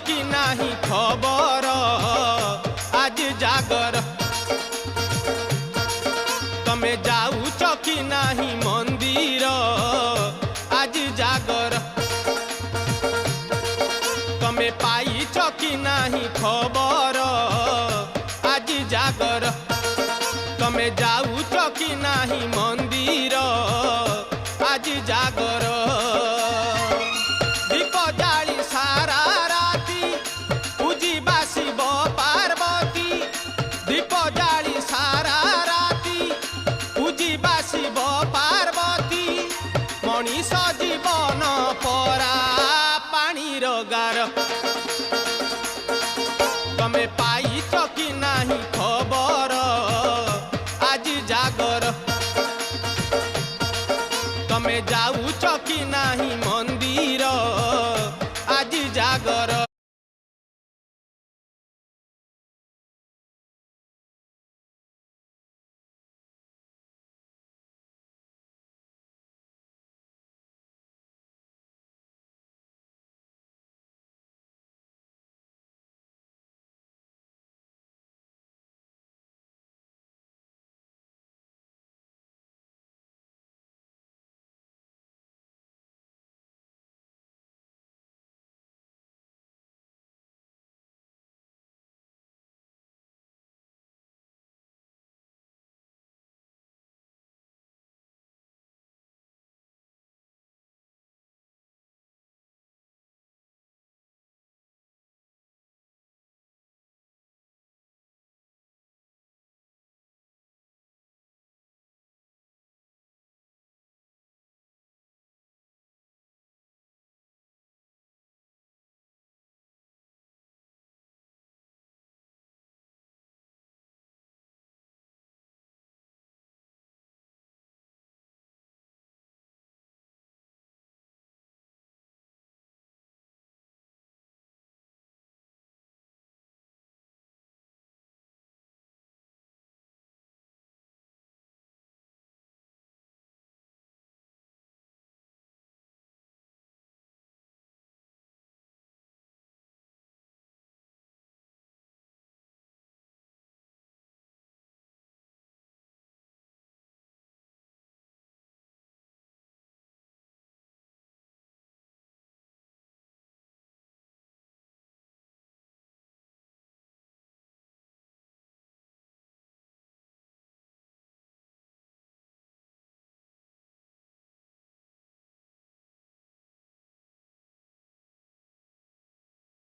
कि नाही खबर आज जागर तमे जाऊच कि नाही मंदिर आज जागर तमे पाइच कि नाही खबर आज जागर तमे जाऊच कि नाही मंदिर आज जागर दीप जाली सारा राती पूजिबा शिव पार्वती दीप जाली सारा राती पूजिबा शिव पार्वती मनीष जीवन परा पानी गार तमे पाई